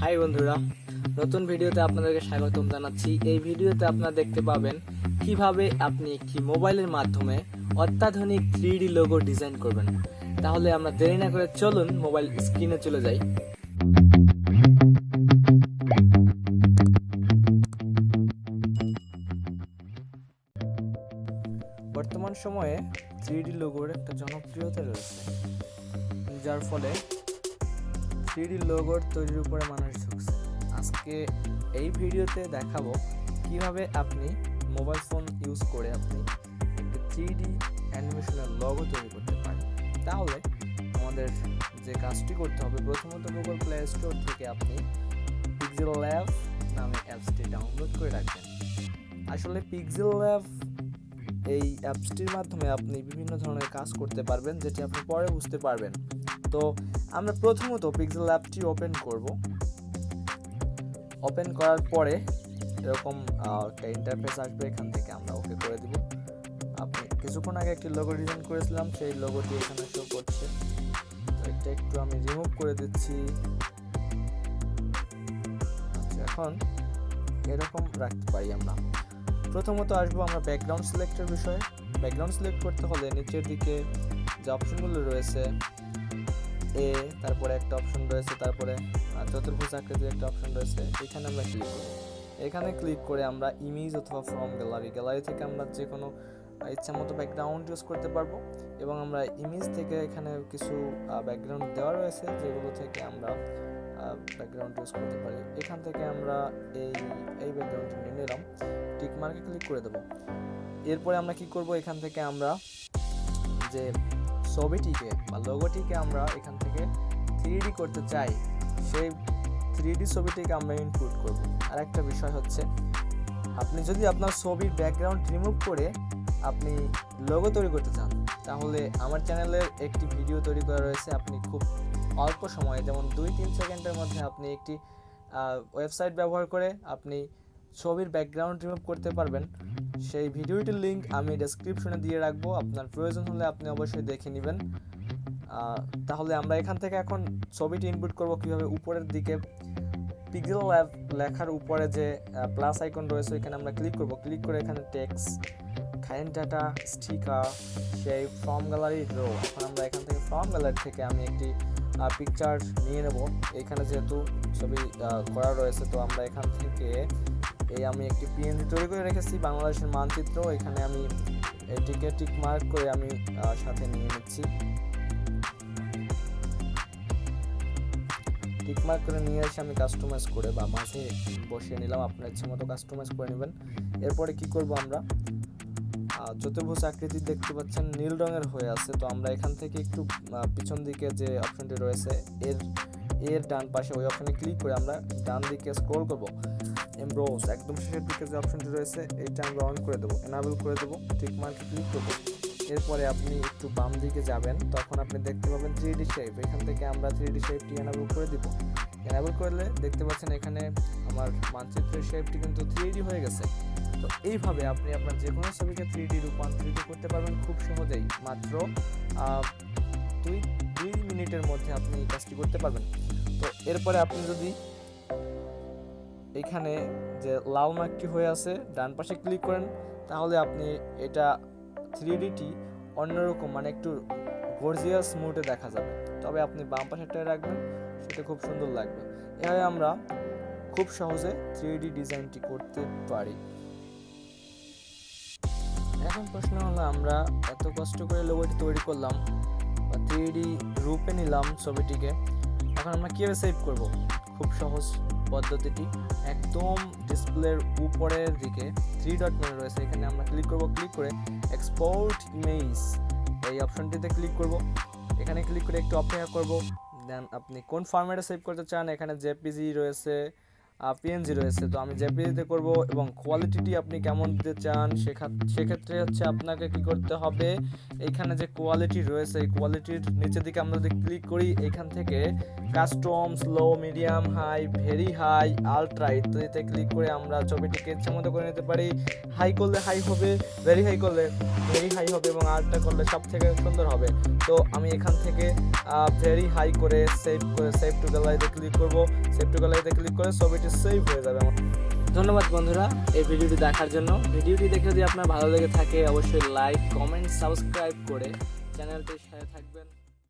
High বন্ধুরা, নতুন ভিডিওতে আপনাদেরকে স্বাগতম জানাচ্ছি। এই ভিডিওতে আপনারা দেখতে পাবেন কিভাবে আপনি একটি মোবাইলের মাধ্যমে অত্যাধুনিক 3D লোগো ডিজাইন করবেন। তাহলে আমরা দেরি না করে চলুন মোবাইল স্ক্রিনে চলে যাই। বর্তমান সময়ে 3D লোগোর একটা জনপ্রিয়তা রয়েছে, যার ফলে 3D লোগোর তৈরির উপরে মানুষ ঝুঁকছে। আজকে এই ভিডিওতে দেখাবো কিভাবে আপনি মোবাইল ফোন ইউজ করে আপনি একটা 3D অ্যানিমেশনের লোগো তৈরি করতে পারেন। তাহলে আমাদের যে কাজটি করতে হবে, প্রথমত গুগল প্লে স্টোর থেকে আপনি পিক্সেল ল্যাব নামে অ্যাপসটি ডাউনলোড করে রাখবেন। আসলে পিক্সেল ল্যাব এই অ্যাপসটির মাধ্যমে আপনি বিভিন্ন ধরনের কাজ করতে পারবেন, যেটি আপনি পরে বুঝতে পারবেন। তো আমরা প্রথমত পিক্সেল ল্যাবটি ওপেন করব। ওপেন করার পরে এরকম একটা ইন্টারফেস আসবে, এখান থেকে আমরা ওকে করে দিব। আপনি কিছুক্ষণ আগে একটি লোগো ডিজাইন করেছিলাম, সেই লোগোটি এখানে শো করছে। তো এটা একটু আমি রিমুভ করে দিচ্ছি। আচ্ছা, এখন এরকম রাখতে পারি আমরা। প্রথমত আসবো আমরা ব্যাকগ্রাউন্ড সিলেক্টের বিষয়ে। ব্যাকগ্রাউন্ড সিলেক্ট করতে হলে নিচের দিকে যে অপশনগুলো রয়েছে, তারপরে একটা অপশন রয়েছে, তারপরে চতুর্ভুজ আকৃতির একটা অপশন রয়েছে, এখানে আমরা ক্লিক করব। এখানে ক্লিক করে আমরা ইমেজ অথবা ফ্রম গ্যালারি থেকে আমরা যে কোনো ইচ্ছা মতো ব্যাকগ্রাউন্ড ইউজ করতে পারবো। এবং আমরা ইমেজ থেকে এখানে কিছু ব্যাকগ্রাউন্ড দেওয়া রয়েছে, যেগুলো থেকে আমরা ব্যাকগ্রাউন্ড ইউজ করতে পারি। এখান থেকে আমরা এই ব্যাকগ্রাউন্ডটি নিয়ে নিলাম, টিক মার্কে ক্লিক করে দেবো। এরপরে আমরা কি করব, এখান থেকে আমরা যে ছবিটিকে বা লোগোটিকে আমরা এখান থেকে 3D করতে চাই, সেই 3D ছবিটিকে আমরা ইনপুট করব। আর একটা বিষয় হচ্ছে, আপনি যদি আপনার ছবির ব্যাকগ্রাউন্ড রিমুভ করে আপনি লোগো তৈরি করতে চান, তাহলে আমার চ্যানেলের একটি ভিডিও তৈরি করা রয়েছে। আপনি খুব অল্প সময়ে, যেমন 2-3 সেকেন্ডের মধ্যে আপনি একটি ওয়েবসাইট ব্যবহার করে আপনি ছবির ব্যাকগ্রাউন্ড রিমুভ করতে পারবেন। সেই ভিডিওটির লিঙ্ক আমি ডেসক্রিপশনে দিয়ে রাখবো, আপনার প্রয়োজন হলে আপনি অবশ্যই দেখে নেবেন। তাহলে আমরা এখান থেকে এখন ছবিটি ইনপুট করব কিভাবে। উপরের দিকে পিক্সেল ল্যাব লেখার উপরে যে প্লাস আইকন রয়েছে, এখানে আমরা ক্লিক করব। ক্লিক করে এখানে টেক্সট, কারেন্ট ডাটা, স্টিকার, সেই ফর্ম গ্যালারি, ড্র। এখন আমরা এখান থেকে ফর্ম গ্যালারি থেকে আমি একটি পিকচার নিয়ে নেব। এখানে যেহেতু ছবি করা রয়েছে, তো আমরা এখান থেকে আমি একটি PNG তৈরি করে রেখেছি, বাংলাদেশের মানচিত্র। এখানে আমি এটিকে টিক মার্ক করে আমি সাথে নিয়ে নিচ্ছি। টিক মার্ক করে নিয়ে এসে আমি কাস্টমাইজ করে বা মাঝে বসিয়ে নিলাম, আপনার ইচ্ছে মতো কাস্টমাইজ করে নেবেন। এরপরে কি করব, আমরা চতুর্ভুজ আকৃতি দেখতে পাচ্ছেন নীল রঙের হয়ে আছে। তো আমরা এখান থেকে একটু পিছন দিকে যে অপশনটি রয়েছে এর ডান পাশে, ওই অপশনে ক্লিক করে আমরা ডান দিকে স্ক্রল করব। এমব্রোস একদম শেষের দিকে যে অপশনটি রয়েছে, এইটা আমরা অন করে দেবো, এনাবেল করে দেবো, টিক মার্কে ক্লিক করবো। এরপরে আপনি একটু বাম দিকে যাবেন, তখন আপনি দেখতে পাবেন 3D শেপ। এখান থেকে আমরা 3D শেপটি এনাবেল করে দিব। এনাবেল করলে দেখতে পাচ্ছেন এখানে আমার মানচিত্রের শেপটি কিন্তু 3D হয়ে গেছে। তো এইভাবে আপনি আপনার যে কোনো ছবিকে 3D রূপান্তরিত করতে পারবেন খুব সহজেই। মাত্র 2 মিনিটের মধ্যে আপনি এই কাজটি করতে পারবেন। তো এরপরে আপনি যদি এখানে যে লাল মার্কটি হয়ে আছে ডান পাশে ক্লিক করেন, তাহলে আপনি এটা 3Dটি অন্যরকম, মানে একটু গর্জিয়াস মুডে দেখা যাবে। তবে আপনি বাম পাশেরটায় রাখবেন, সেটা খুব সুন্দর লাগবে। এভাবে আমরা খুব সহজে 3D ডিজাইনটি করতে পারি। এখন প্রশ্ন হলো, আমরা এত কষ্ট করে লোগোটি তৈরি করলাম বা 3D রূপে নিলাম ছবিটিকে, এখন আমরা কীভাবে সেভ করব? খুব সহজ পদ্ধতিটি, একদম ডিসপ্লের উপরের দিকে 3 ডট মেনু রয়েছে, এখানে আমরা ক্লিক করব। ক্লিক করে এক্সপোর্ট ইমেজ এই অপশনটিতে ক্লিক করব। এখানে ক্লিক করে একটু অপেক্ষা করব। দেন আপনি কোন ফরম্যাটে সেভ করতে চান, এখানে জেপিজি রয়েছে, পিএনজি রয়েছে। তো আমি জেপিজিতে করব এবং কোয়ালিটিটি আপনি কেমন দিতে চান সেক্ষেত্রে হচ্ছে আপনাকে কি করতে হবে, এইখানে যে কোয়ালিটি রয়েছে এই কোয়ালিটির নিচের দিকে আমরা যদি ক্লিক করি এইখান থেকে custom, slow, medium, high, very high, ultra ইত্যাদিতে ক্লিক করে আমরা ছবিটিকে ইচ্ছা মতো করে নিতে পারি। হাই করলে হাই হবে, ভেরি হাই করলে ভেরি হাই হবে এবং আলট্রা করলে সব থেকে সুন্দর হবে। তো আমি এখান থেকে ভেরি হাই করে সেভ টু গ্যালারিতে ক্লিক করব। সেভ টু গ্যালারিতে ক্লিক করে ছবিটি সেভ হয়ে যাবে আমার। ধন্যবাদ বন্ধুরা এই ভিডিওটি দেখার জন্য। ভিডিওটি দেখে যদি আপনার ভালো লেগে থাকে অবশ্যই লাইক, কমেন্ট, সাবস্ক্রাইব করে চ্যানেলটির সাথে থাকবেন।